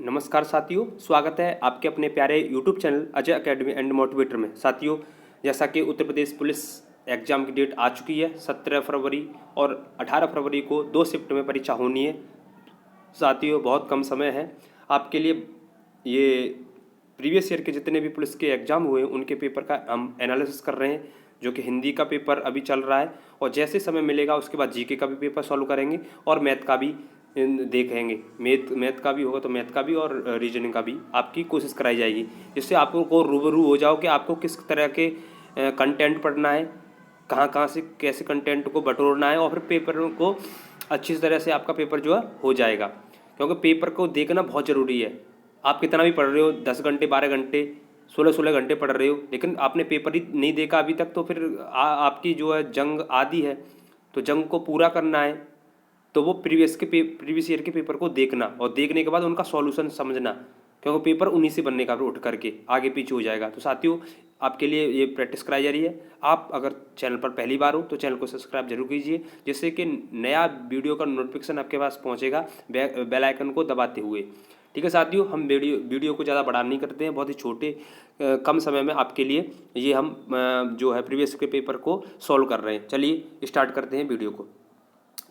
नमस्कार साथियों, स्वागत है आपके अपने प्यारे YouTube channel Ajay academy and motivator में। साथियों, जैसा कि उत्तर प्रदेश पुलिस एग्ज़ाम की डेट आ चुकी है 17 फरवरी और 18 फरवरी को 2 शिफ्ट में परीक्षा होनी है। साथियों, बहुत कम समय है आपके लिए। ये प्रीवियस ईयर के जितने भी पुलिस के एग्ज़ाम हुए उनके पेपर का हम एनालिसिस कर रहे हैं, जो कि हिंदी का पेपर अभी चल रहा है और जैसे समय मिलेगा उसके बाद जीके का भी पेपर सॉल्व करेंगे और मैथ का भी देखेंगे। मैथ का भी होगा तो मैथ का भी और रीजनिंग का भी आपकी कोशिश कराई जाएगी, जिससे आपको रूबरू हो जाओ कि आपको किस तरह के कंटेंट पढ़ना है, कहाँ कहाँ से कैसे कंटेंट को बटोरना है और फिर पेपर को अच्छी तरह से आपका पेपर जो है हो जाएगा। क्योंकि पेपर को देखना बहुत ज़रूरी है। आप कितना भी पढ़ रहे हो, 10 घंटे 12 घंटे 16 घंटे पढ़ रहे हो, लेकिन आपने पेपर ही नहीं देखा अभी तक, तो फिर आपकी जो है जंग आदि है, तो जंग को पूरा करना है तो वो प्रीवियस ईयर के पेपर को देखना और देखने के बाद उनका सॉल्यूशन समझना, क्योंकि पेपर उन्हीं से बनने का उठ करके आगे पीछे हो जाएगा। तो साथियों, आपके लिए ये प्रैक्टिस कराई जा रही है। आप अगर चैनल पर पहली बार हो तो चैनल को सब्सक्राइब जरूर कीजिए, जिससे कि नया वीडियो का नोटिफिकेशन आपके पास पहुंचेगा बेल आइकन को दबाते हुए। ठीक है साथियों, हम वीडियो को ज़्यादा बड़ा नहीं करते हैं, बहुत ही छोटे कम समय में आपके लिए ये हम जो है प्रीवियस के पेपर को सॉल्व कर रहे हैं। चलिए स्टार्ट करते हैं वीडियो को।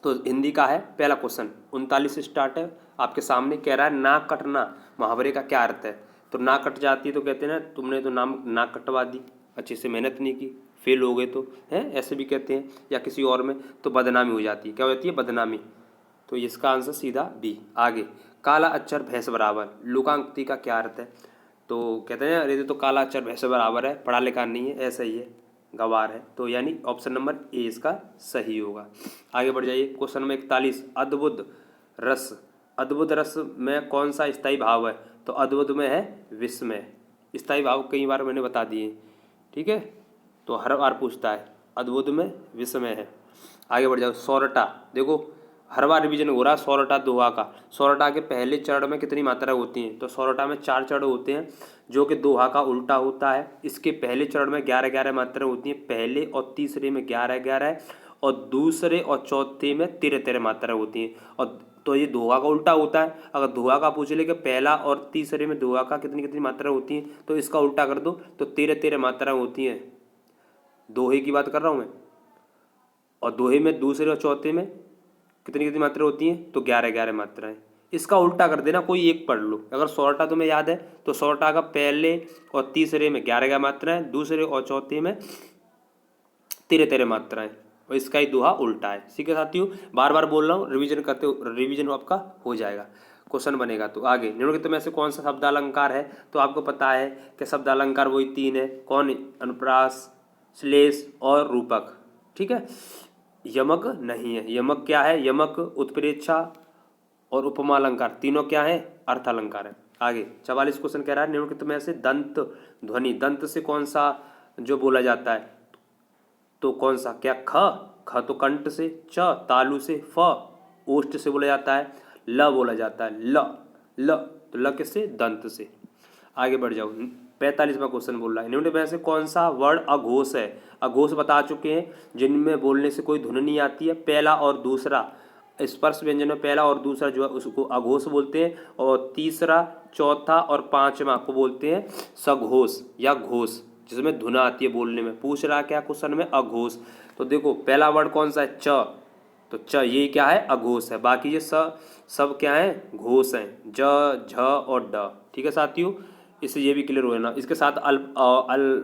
तो हिंदी का है पहला क्वेश्चन, 39 से स्टार्ट है। आपके सामने कह रहा है नाक कटना मुहावरे का क्या अर्थ है। तो नाक कट जाती है तो कहते हैं ना, तुमने तो नाक कटवा दी, अच्छे से मेहनत नहीं की, फेल हो गए तो है, ऐसे भी कहते हैं। या किसी और में तो बदनामी हो जाती है, क्या होती है, बदनामी। तो इसका आंसर सीधा बी। आगे, काला अक्षर भैंस बराबर, लोकांक्ति का क्या अर्थ है। तो कहते हैं अरे ये तो काला अक्षर भैंस बराबर है, पढ़ा लिखा नहीं है, ऐसा ही है, गवार है। तो यानी ऑप्शन नंबर ए इसका सही होगा। आगे बढ़ जाइए, क्वेश्चन नंबर 41, अद्भुत रस। अद्भुत रस में कौन सा स्थायी भाव है। तो अद्भुत में है विस्मय। स्थायी भाव कई बार मैंने बता दिए, ठीक है, तो हर बार पूछता है। अद्भुत में विस्मय है। आगे बढ़ जाओ, सौरटा। देखो हर बार रिवीजन हो रहा है सौरठा दोहा का। सौरठा के पहले चरण में कितनी मात्रा होती हैं। तो सौरठा में 4 चरण होते हैं, जो कि दोहा का उल्टा होता है। इसके पहले चरण में 11 मात्रा होती हैं, पहले और तीसरे में 11 और दूसरे और चौथे में 13 मात्रा होती हैं। और तो ये दोहा का उल्टा होता है। अगर दोहा का पूछ ले कि पहला और तीसरे में दोहा का कितनी कितनी मात्रा होती हैं, तो इसका उल्टा कर दो तो 13 मात्रा होती हैं। दोहे की बात कर रहा हूँ मैं। और दोहे में दूसरे और चौथे में कितनी कितनी मात्रा होती हैं, तो 11 मात्राएं। इसका उल्टा कर देना, कोई एक पढ़ लो। अगर सौरठा तुम्हें याद है तो सौरठा का पहले और तीसरे में 11 मात्राएं, दूसरे और चौथे में 13 मात्राएं, और इसका ही दोहा उल्टा है। ठीक है साथियों, बार बार बोल रहा हूँ, रिवीजन करते रिवीजन आपका हो जाएगा, क्वेश्चन बनेगा। तो आगे, निम्नलिखित में से कौन सा शब्दालंकार है। तो आपको पता है कि शब्दालंकार वही 3 है। कौन, अनुप्रास, श्लेष और रूपक। ठीक है, यमक नहीं है। यमक क्या है, यमक, उत्प्रेक्षा और उपमा अलंकार, तीनों क्या है, अर्थालंकार है। आगे 44 क्वेश्चन कह रहा है, निम्नलिखित में से दंत ध्वनि, दंत से कौन सा जो बोला जाता है। तो कौन सा, क्या ख तो कंठ से, च तालु से, फ ओष्ठ से बोला जाता है, ल बोला जाता है, ल तो ल किससे, दंत से। आगे बढ़ जाओ, 45वां क्वेश्चन बोल रहा है, निम्न में से कौन सा वर्ण अघोष है। अघोष बता चुके हैं, जिनमें बोलने से कोई धुन नहीं आती है। पहला और दूसरा स्पर्श व्यंजन में पहला और दूसरा जो है उसको अघोष बोलते हैं, और तीसरा चौथा और पांचवा को बोलते हैं सघोष या घोष, जिसमें धुन आती है बोलने में। पूछ रहा क्या क्वेश्चन में, अघोष। तो देखो पहला वर्ड कौन सा है, च, तो च ये क्या है, अघोष है। बाकी ये सब क्या है, घोष हैं, ज झ और ड। ठीक है साथियों, इससे ये भी क्लियर हो जाना। इसके साथ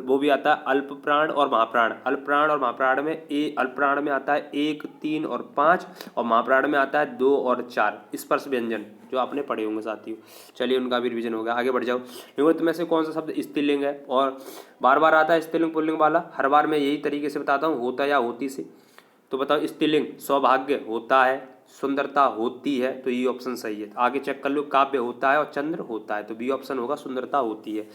वो भी आता है अल्प प्राण और महाप्राण। अल्प प्राण और महाप्राण में अल्प प्राण में आता है 1, 3 और 5, और महाप्राण में आता है 2 और 4 स्पर्श व्यंजन, जो आपने पढ़े होंगे साथियों। चलिए उनका भी रिविजन होगा। आगे बढ़ जाओ, निम्नलिखित में से कौन सा शब्द स्त्रीलिंग है और बार बार आता है स्त्रीलिंग पुल्लिंग वाला। हर बार मैं यही तरीके से बताता हूँ, होता या होती से। तो बताओ, स्त्रीलिंग सौभाग्य होता है, सुंदरता होती है, तो ये ऑप्शन सही है। आगे चेक कर लो, काव्य होता है और चंद्र होता है, तो बी ऑप्शन होगा, सुंदरता होती है।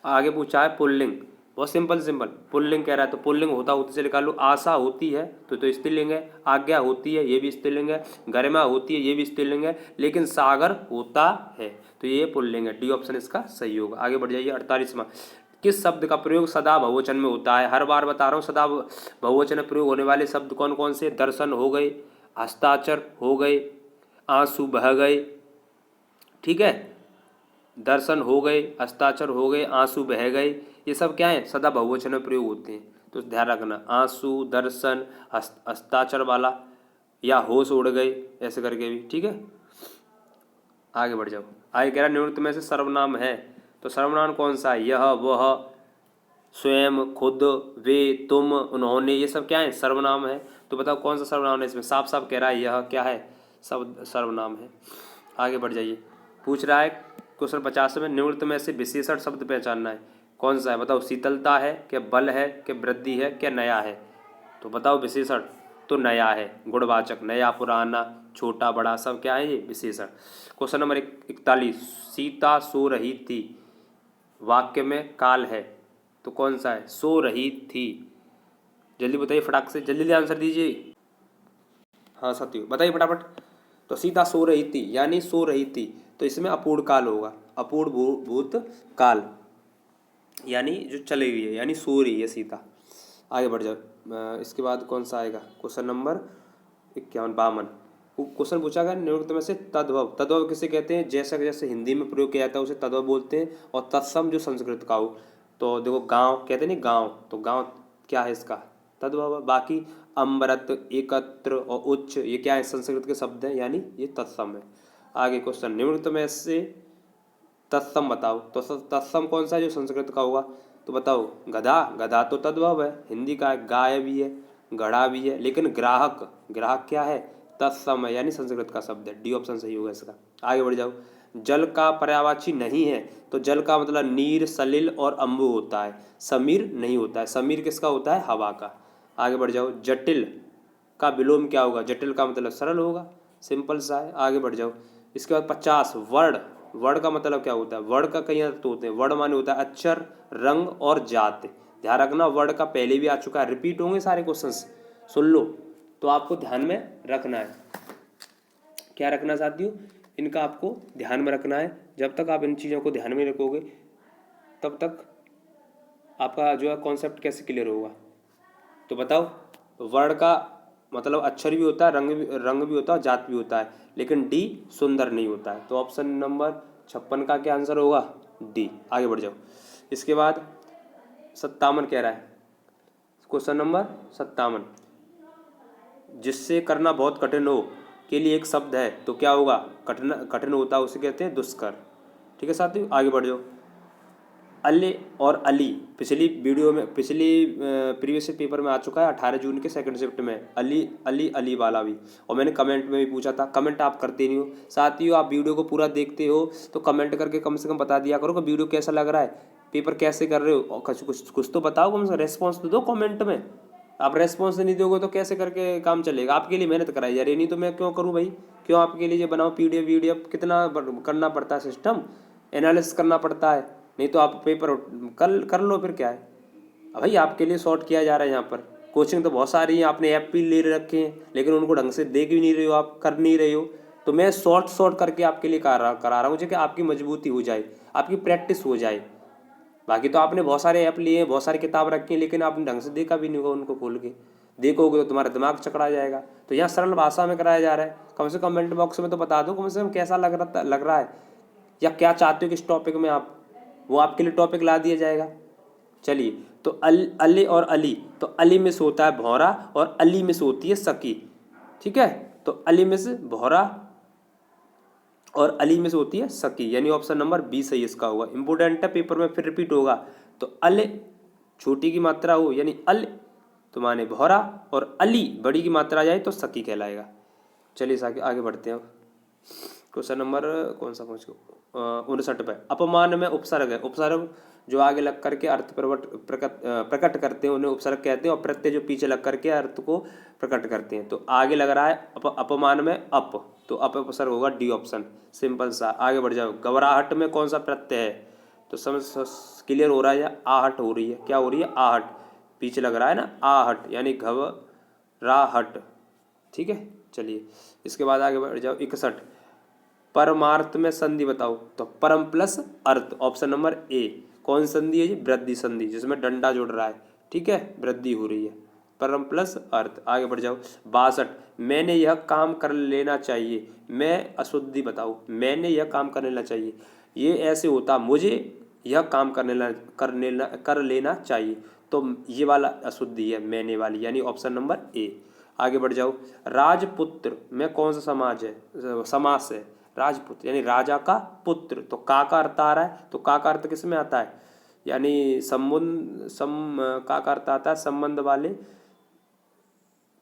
आगे पूछा है पुल्लिंग, बहुत सिंपल पुल्लिंग कह रहा है, तो पुल्लिंग होता होती से निकाल लो। आशा होती है तो स्त्रीलिंग है। आज्ञा होती है, ये भी स्त्रीलिंग है। गरिमा होती है, ये भी स्त्रीलिंग है। लेकिन सागर होता है, तो ये पुल्लिंग है। डी ऑप्शन इसका सही होगा। आगे बढ़ जाइए, 48वां, किस शब्द का प्रयोग सदा बहुवचन में होता है। हर बार बता रहा हूँ, सदा बहुवचन में प्रयोग होने वाले शब्द कौन कौन से, दर्शन हो गए, हस्ताक्षर हो गए, आंसू बह गए, ठीक है, दर्शन हो गए, हस्ताक्षर हो गए, आंसू बह गए, ये सब क्या है, सदा बहुवचन में प्रयोग होते हैं। तो ध्यान रखना, आंसू, दर्शन, हस्ताक्षर वाला, या होश उड़ गए, ऐसे करके भी, ठीक है। आगे बढ़ जाओ। आगे कह रहा निम्नलिखित में से सर्वनाम है, तो सर्वनाम कौन सा है, यह, वह, स्वयं, खुद, वे, तुम, उन्होंने, ये सब क्या है, सर्वनाम है। तो बताओ कौन सा सर्वनाम है इसमें, साफ साफ कह रहा है यह क्या है, सब सर्वनाम है। आगे बढ़ जाइए। पूछ रहा है क्वेश्चन 50 में, निम्नलिखित में से विशेषण शब्द पहचानना है, कौन सा है, बताओ। शीतलता है, क्या बल है, क्या वृद्धि है, क्या नया है। तो बताओ विशेषण, तो नया है, गुणवाचक, नया, पुराना, छोटा, बड़ा, सब क्या है ये विशेषण। क्वेश्चन नंबर 41, सीता सो रही थी, वाक्य में काल है, तो कौन सा है, सो रही थी। जल्दी बताइए, फटाक से जल्दी आंसर दीजिए। हाँ साथियों बताइए फटाफट। तो सीता सो रही थी यानी सो रही थी, तो इसमें अपूर्ण काल होगा, अपूर्ण भूत काल, यानी जो चली हुई है, यानी सो रही है सीता। आगे बढ़ जाओ। इसके बाद कौन सा आएगा, क्वेश्चन नंबर 52। क्वेश्चन पूछा गया निम्नलिखित में से तद्भव, तद्भव किसे कहते हैं, जैसा जैसे हिंदी में प्रयोग किया जाता है उसे तद्भव बोलते हैं, और तत्सम जो संस्कृत का हो, तो देखो गांव कहते हैं नहीं, गांव, तो गांव क्या है इसका, तद्भव। बाकी अमृत, एकत्र और उच्च, ये क्या है, संस्कृत के शब्द हैं, यानी ये तत्सम है। आगे क्वेश्चन, निम्नलिखित में से तत्सम बताओ, तो तत्सम कौन सा है जो संस्कृत का होगा, तो बताओ। गधा, गधा तो तद्भव है, हिंदी का है, गाय भी है, घड़ा भी है, लेकिन ग्राहक, ग्राहक क्या है, तत्सम है, यानी संस्कृत का शब्द है, डी ऑप्शन सही होगा इसका। आगे बढ़ जाओ। जल का पर्यायवाची नहीं है, तो जल का मतलब नीर, सलिल और अम्बु होता है, समीर नहीं होता है। समीर किसका होता है, हवा का। आगे बढ़ जाओ। जटिल का विलोम क्या होगा, जटिल का मतलब सरल होगा, सिंपल सा है। आगे बढ़ जाओ। इसके बाद 50, वर्ण, वर्ण का मतलब क्या होता है, वर्ण का कई अर्थ होते हैं। वर्ण माने होता है अक्षर, रंग और जात। ध्यान रखना, वर्ण का पहले भी आ चुका है, रिपीट होंगे सारे क्वेश्चंस, सुन लो, तो आपको ध्यान में रखना है। क्या रखना साथियों, इनका आपको ध्यान में रखना है। जब तक आप इन चीज़ों को ध्यान में रखोगे तब तक आपका जो है कॉन्सेप्ट कैसे क्लियर होगा। तो बताओ, वर्ण का मतलब अक्षर भी होता है, रंग भी होता है, जात भी होता है, लेकिन डी सुंदर नहीं होता है। तो ऑप्शन नंबर 56 का क्या आंसर होगा, डी। आगे बढ़ जाओ। इसके बाद 57 कह रहा है, क्वेश्चन नंबर 57, जिससे करना बहुत कठिन हो के लिए एक शब्द है, तो क्या होगा, कठिन, कठिन होता है उसे कहते हैं दुष्कर। ठीक है साथियों, आगे बढ़ जाओ। अल्ले और अली, पिछली वीडियो में, पिछली प्रीवियस पेपर में आ चुका है 18 जून के सेकंड शिफ्ट में, अली अली अली वाला भी, और मैंने कमेंट में भी पूछा था, कमेंट आप करते नहीं हो साथियों। आप वीडियो को पूरा देखते हो तो कमेंट करके कम से कम बता दिया करो कि वीडियो कैसा लग रहा है, पेपर कैसे कर रहे हो, और कुछ तो बताओ, कम से कम रेस्पॉन्स तो दो कमेंट में। आप रेस्पॉन्स नहीं दोगे तो कैसे करके काम चलेगा, आपके लिए मेहनत कराई जा रही है, नहीं तो मैं क्यों करूँ भाई, क्यों आपके लिए बनाओ पीडीएफ वीडियो, कितना करना पड़ता है, सिस्टम एनालिसिस करना पड़ता है, नहीं तो आप पेपर कर लो, फिर क्या है। अब भाई आपके लिए शॉर्ट किया जा रहा है यहाँ पर, कोचिंग तो बहुत सारी है, आपने ऐप भी ले रखे हैं, लेकिन उनको ढंग से देख भी नहीं रहे हो, आप कर नहीं रहे हो, तो मैं शॉर्ट करके आपके लिए करा रहा हूँ, जो कि आपकी मजबूती हो जाए, आपकी प्रैक्टिस हो जाए। बाकी तो आपने बहुत सारे ऐप लिए हैं, बहुत सारी किताब रखी हैं, लेकिन आपने ढंग से देखा भी नहीं होगा, उनको खोल के देखोगे तो तुम्हारा दिमाग चकरा जाएगा। तो यहाँ सरल भाषा में कराया जा रहा है, कम से कम कमेंट बॉक्स में तो बता दो कम से कम कैसा लग रहा है, या क्या चाहते हो किस टॉपिक में आप, वो आपके लिए टॉपिक ला दिया जाएगा। चलिए, तो अली और अली, तो अली में से होता है भौरा और अली में से होती है सकी। ठीक है, तो अली में से भौरा और अली में से होती है सकी, यानी ऑप्शन नंबर 20 सही इसका होगा। इंपोर्टेंट है, पेपर में फिर रिपीट होगा। तो अल छोटी की मात्रा हो यानी अल तो माने भौरा, और अली बड़ी की मात्रा जाए तो सकी कहलाएगा। चलिए आगे बढ़ते हैं। क्वेश्चन नंबर कौन सा पहुँच गया, 59 पे। अपमान में उपसर्ग है, उपसर्ग जो आगे लग करके अर्थ प्रकट करते हैं उन्हें उपसर्ग कहते हैं, और प्रत्यय जो पीछे लग करके अर्थ को प्रकट करते हैं। तो आगे लग रहा है अपमान में अप, तो अप उपसर्ग होगा, डी ऑप्शन, सिंपल सा। आगे बढ़ जाओ। घबराहट में कौन सा प्रत्यय है, तो समझ क्लियर हो रहा है, या आहट हो रही है, क्या हो रही है, आहट, पीछे लग रहा है ना, आहट यानी घबराहट। ठीक है, चलिए इसके बाद आगे बढ़ जाओ। 61, परमार्थ में संधि बताओ, तो परम plus earth, option number A. कौन संधि है ये, वृद्धि संधि, जिसमें डंडा जुड़ रहा है। ठीक है, वृद्धि हो रही है। परम प्लस अर्थ। आगे बढ़ जाओ। 62, मैंने यह काम कर लेना चाहिए। मैं अशुद्धि बताओ, मैंने यह काम कर लेना चाहिए, ये ऐसे होता, मुझे यह काम कर लेना चाहिए। तो ये वाला अशुद्धि है, मैंने वाली, यानी ऑप्शन नंबर ए। आगे बढ़ जाओ। राजपुत्र में कौन सा समास है? राजपुत्र यानी राजा का पुत्र, तो का अर्थ आ रहा है, तो का अर्थ किस में आता है? यानी का अर्थ आता है संबंध वाले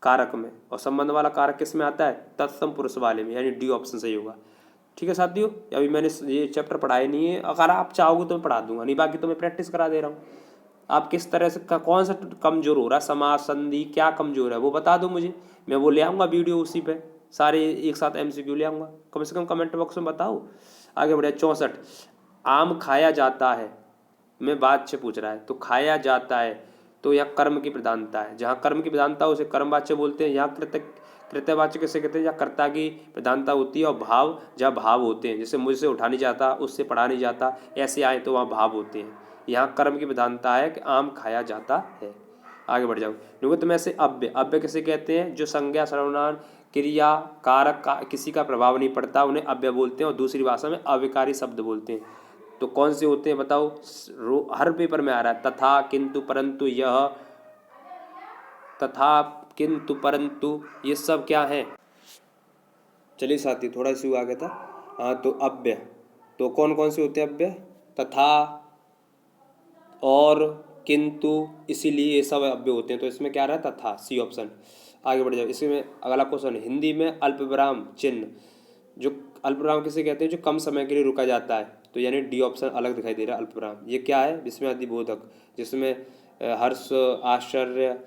कारक में, और संबंध वाला कारक किस में आता है? तत्सम पुरुष वाले में, यानी डी ऑप्शन सही होगा। ठीक है साथियों, अभी मैंने ये चैप्टर पढ़ाए नहीं है, अगर आप चाहोगे तो मैं पढ़ा दूंगा, नहीं बाकी तो मैं प्रैक्टिस करा दे रहा हूँ। आप किस तरह से कौन सा कमजोर हो रहा है, समास संधि क्या कमजोर है वो बता दो मुझे, मैं वो ले आऊँगा वीडियो, उसी पे सारे एक साथ MCQ ले आऊँगा, कम से कम कमेंट बॉक्स में बताओ। आगे बढ़े। 64, आम खाया जाता है, मैं बात से पूछ रहा है, तो खाया जाता है तो यह कर्म की प्रधानता है, जहाँ कर्म की प्रधानता उसे कर्मवाच्य बोलते हैं। यहाँ कृत्यवाच्य किसे कहते हैं? या कर्ता की प्रधानता होती है, और भाव जहाँ भाव होते हैं, जैसे मुझसे उठा नहीं जाता, उससे पढ़ा नहीं जाता, ऐसे आए तो वहाँ भाव होते हैं। यहाँ कर्म की प्रधानता है कि आम खाया जाता है। आगे बढ़ जाओ। निमित्त में से अव्यय किसे कहते हैं? जो संज्ञा सर्वनाम क्रिया कारक का किसी का प्रभाव नहीं पड़ता, उन्हें अव्यय बोलते हैं, और दूसरी भाषा में अविकारी शब्द बोलते हैं। तो कौन से होते हैं बताओ? हर पेपर में आ रहा है, तथा, किंतु, परंतु, यह, तथा, किंतु, परंतु, ये सब क्या है? चलिए साथी, थोड़ा सी आ गया था। हाँ, तो अव्यय, तो कौन कौन से होते हैं अव्यय? तथा और किंतु, इसीलिए ये सब अव्यय होते हैं। तो इसमें क्या रहा है? तथा, सी ऑप्शन। आगे बढ़ जाओ। इसमें अगला क्वेश्चन, हिंदी में अल्पविराम चिन्ह, जो अल्पविराम किसे कहते हैं? जो कम समय के लिए रुका जाता है, तो यानी डी ऑप्शन अलग दिखाई दे रहा है। अल्पविराम ये क्या है? विस्मयादिबोधक, जिसमें हर्ष, आश्चर्य,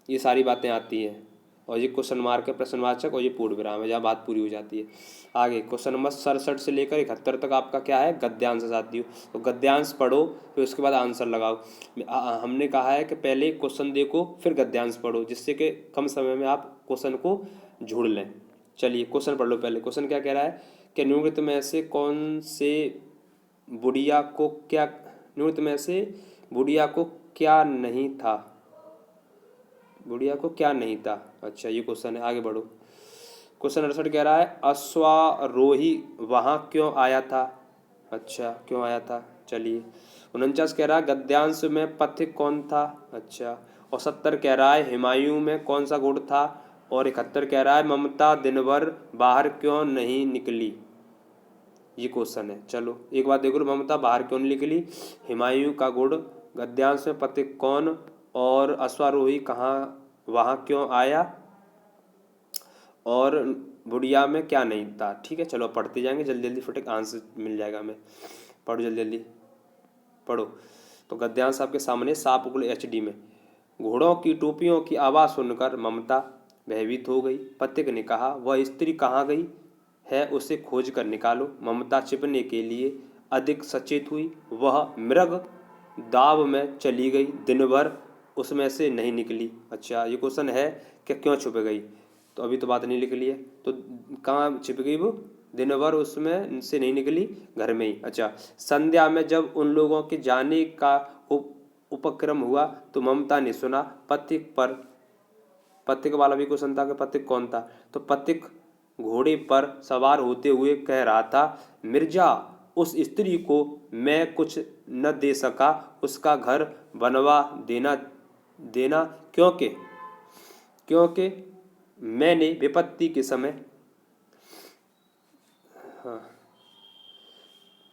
ये सारी बातें आती हैं, और ये क्वेश्चन मार्क है, प्रश्नवाचक, और ये पूर्ण विराम है, जहाँ बात पूरी हो जाती है। आगे क्वेश्चन नंबर 67 से लेकर 71 तक आपका क्या है? गद्यांश साथियों। तो गद्यांश पढ़ो, फिर उसके बाद आंसर लगाओ। हमने कहा है कि पहले क्वेश्चन देखो फिर गद्यांश पढ़ो, जिससे कि कम समय में आप क्वेश्चन को जोड़ लें। चलिए क्वेश्चन पढ़ लो। पहले क्वेश्चन क्या कह रहा है कि निम्नलिखित में से कौन से बुढ़िया को क्या, निम्नलिखित में से बुढ़िया को क्या नहीं था? बुढ़िया को क्या नहीं था? अच्छा, ये क्वेश्चन है। आगे बढ़ो। क्वेश्चन 68 कह रहा है, अश्वारोही वहाँ क्यों आया था? अच्छा, क्यों आया था? चलिए। 49 कह रहा है, गद्यांश में पथिक कौन था? अच्छा। और 70 कह रहा है, हुमायूं में कौन सा गुण था? और 71 कह रहा है, ममता दिन भर बाहर क्यों नहीं निकली? ये क्वेश्चन है। चलो एक बात देखो, ममता बाहर क्यों नहीं निकली, हुमायूं का गुण, गद्यांश में पथिक कौन, और अश्वारोही कहाँ वहाँ क्यों आया, और बुढ़िया में क्या नहीं था। ठीक है, चलो पढ़ते जाएंगे, जल्दी जल्दी फटाक आंसर मिल जाएगा हमें। पढ़ो जल्दी जल्दी पढ़ो। तो गद्यांश आपके सामने, साप उगले HD में। घोड़ों की टोपियों की आवाज़ सुनकर ममता भयभीत हो गई। पथिक ने कहा, वह स्त्री कहाँ गई है, उसे खोज कर निकालो। ममता छिपने के लिए अधिक सचेत हुई, वह मृग दाव में चली गई, दिन भर उसमें से नहीं निकली। अच्छा, ये क्वेश्चन है कि क्यों छुप गई, तो अभी तो बात नहीं निकली है, तो कहाँ छिप गई वो? दिन भर उसमें से नहीं निकली, घर में ही। अच्छा, संध्या में जब उन लोगों के जाने का उपक्रम हुआ तो ममता ने सुना पथिक पर, पथिक वाला भी क्वेश्चन था कि पथिक कौन था, तो पथिक घोड़े पर सवार होते हुए कह रहा था, मिर्जा, उस स्त्री को मैं कुछ न दे सका, उसका घर बनवा देना क्योंकि क्योंकि मैंने विपत्ति के समय, हाँ,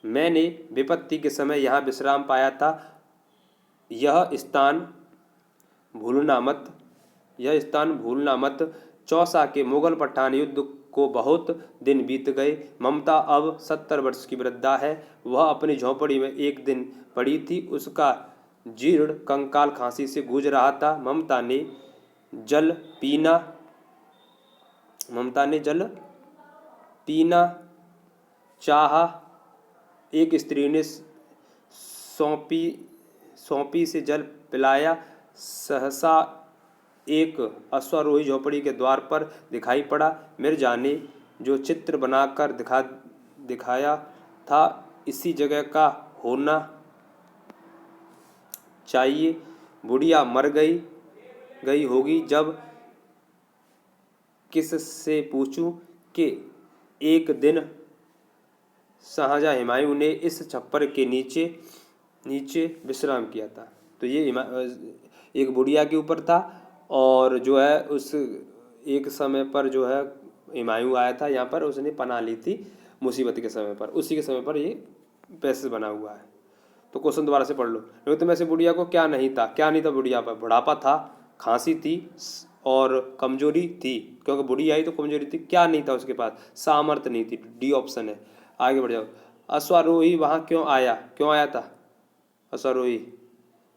मैंने विपत्ति के समय यहाँ विश्राम पाया था। यह स्थान भूलना मत। चौसा के मुगल पठान युद्ध को बहुत दिन बीत गए। ममता अब 70 वर्ष की वृद्धा है। वह अपनी झोंपड़ी में एक दिन पड़ी थी। उसका जीर्ण कंकाल खांसी से गूंज रहा था। ममता ने जल पीना चाहा। एक स्त्री ने सौंपी से जल पिलाया। सहसा एक अश्वारोही झोपड़ी के द्वार पर दिखाई पड़ा। मिर्जा ने जो चित्र बनाकर दिखाया था इसी जगह का होना चाहिए। बुढ़िया मर गई गई होगी जब किससे पूछूं कि एक दिन शाहजहाँ हुमायूं ने इस छप्पर के नीचे नीचे विश्राम किया था। तो ये एक बुढ़िया के ऊपर था और जो है उस एक समय पर जो है हुमायूं आया था यहाँ पर, उसने पनाह ली थी मुसीबत के समय पर, उसी के समय पर ये पैसेज बना हुआ है। तो क्वेश्चन दोबारा से पढ़ लो। निरुक्त में से बुढ़िया को क्या नहीं था? क्या नहीं था बुढ़िया पर? बुढ़ापा था, खांसी थी और कमजोरी थी, क्योंकि बुढ़िया आई तो कमजोरी थी। क्या नहीं था उसके पास? सामर्थ्य नहीं थी। डी ऑप्शन है। आगे बढ़ जाओ। अश्वारोही वहाँ क्यों आया? क्यों आया था अश्वारोही?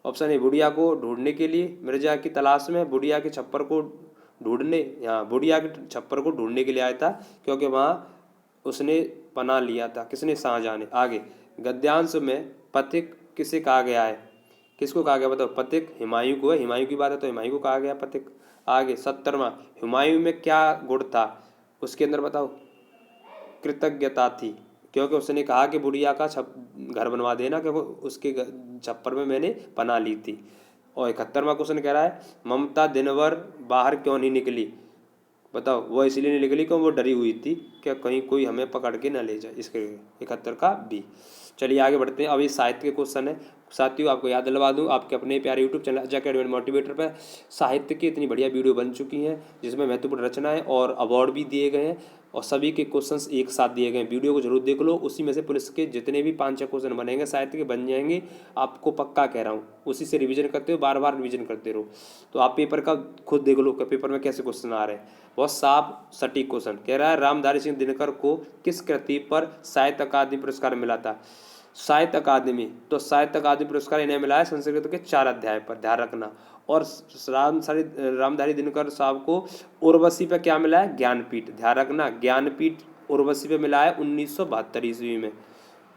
ऑप्शन ए, बुढ़िया को ढूंढने के लिए, मिर्जा की तलाश में, बुढ़िया के छप्पर को ढूंढने, यहाँ बुढ़िया के छप्पर को ढूंढने के लिए आया था, क्योंकि वहाँ उसने पनाह लिया था। किसने? शाहजहाँ ने। आगे, गद्यांश में पथिक किसे कहा गया है? किसको कहा गया बताओ? पथिक हुमायूं को है। हुमायूं की बात है तो हुमायूं को कहा गया पथिक। आगे 70वां, हुमायूं में क्या गुण था? उसके अंदर बताओ। कृतज्ञता थी, क्योंकि उसने कहा कि बुढ़िया का घर बनवा देना, क्योंकि उसके छप्पर में मैंने पनाह ली थी। और 71वां क्वेश्चन कह रहा है, ममता दिन भर बाहर क्यों नहीं निकली? बताओ। वो इसलिए नहीं निकली क्योंकि वो डरी हुई थी कि कहीं कोई हमें पकड़ के ना ले जाए, इसके लिए 71 का बी। चलिए आगे बढ़ते हैं। अभी साहित्य के क्वेश्चन है साथियों, आपको याद दिलवा दूं, आपके अपने प्यारे YouTube channel Ajay academy motivator पर साहित्य की इतनी बढ़िया वीडियो बन चुकी हैं, जिसमें महत्वपूर्ण रचनाएं और अवार्ड भी दिए गए हैं और सभी के क्वेश्चंस एक साथ दिए गए हैं। वीडियो को जरूर देख लो, उसी में से पुलिस के जितने भी 5-6 क्वेश्चन बनेंगे साहित्य के बन जाएंगे, आपको पक्का कह रहा हूँ। उसी से रिवीजन करते हो, बार बार रिवीजन करते रहो, तो आप पेपर का खुद देख लो कि पेपर में कैसे क्वेश्चन आ रहे हैं। बहुत साफ सटीक क्वेश्चन कह रहा है, रामधारी सिंह दिनकर को किस कृति पर साहित्य अकादमी पुरस्कार मिला था? साहित्य अकादमी, तो साहित्य अकादमी पुरस्कार इन्हें मिला है संस्कृत के 4 अध्याय पर, ध्यान रखना। और रामधारी दिनकर साहब को उर्वशी पे क्या मिला है? ज्ञानपीठ, ध्यान रखना। ज्ञानपीठ उर्वशी पे मिला है 1972 ईस्वी में।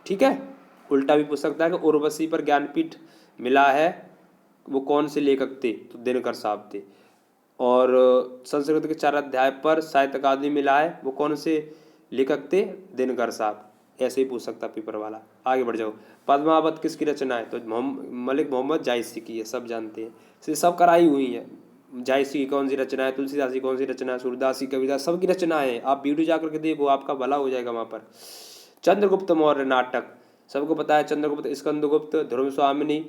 ठीक है, उल्टा भी पूछ सकता है कि उर्वशी पर ज्ञानपीठ मिला है, वो कौन से लेखक थे? तो दिनकर साहब थे। और संस्कृत के 4 अध्याय पर साहित्य अकादमी मिला है, वो कौन से लेखक थे? दिनकर साहब। ऐसे ही पूछ सकता पेपर वाला। आगे बढ़ जाओ। पद्मावत किसकी रचना है? तो मलिक मोहम्मद जायसी की है, सब जानते हैं, से सब कराई हुई है। जायसी की कौन सी रचना है, तुलसीदास की कौन सी रचना है, सूरदास की कविता, सबकी रचना है। आप वीडियो जाकर के देखो, आपका भला हो जाएगा वहाँ पर। चंद्रगुप्त मौर्य नाटक, सबको पता है। चंद्रगुप्त, स्कंदगुप्त, ध्रुव स्वामिनी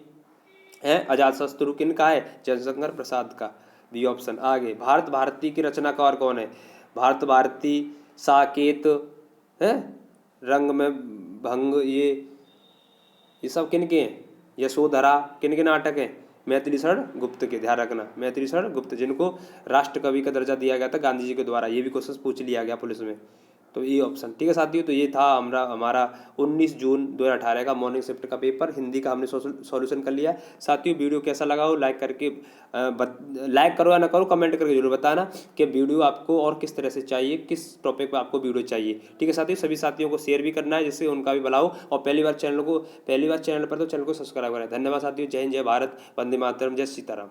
है। अजातशत्रु किनका है? जयशंकर प्रसाद का, बी ऑप्शन। आगे, भारत भारती की रचनाकार कौन है? भारत भारती, साकेत है, रंग में भंग, ये सब किनके हैं? यशोधरा, किनके नाटक हैं? मैथिली शरण गुप्त के, ध्यान रखना। मैथिली शरण गुप्त, जिनको राष्ट्र कवि का दर्जा दिया गया था गांधी जी के द्वारा। ये भी क्वेश्चन पूछ लिया गया पुलिस में, तो ये ऑप्शन। ठीक है साथियों, तो ये था हमारा 19 जून 2018 का मॉर्निंग शिफ्ट का पेपर, हिंदी का हमने सॉल्यूशन कर लिया। साथियों वीडियो कैसा लगा हो लाइक करके लाइक करो या ना करो, कमेंट करके जरूर बताना कि वीडियो आपको और किस तरह से चाहिए, किस टॉपिक पर आपको वीडियो चाहिए। ठीक है साथियों, सभी साथियों को शेयर भी करना है जिससे उनका भी भला हो, और पहली बार चैनल पर तो चैनल को सब्सक्राइब करें। धन्यवाद साथियों, जय हिंद, जय भारत, वंदे मातरम, जय सीताराम।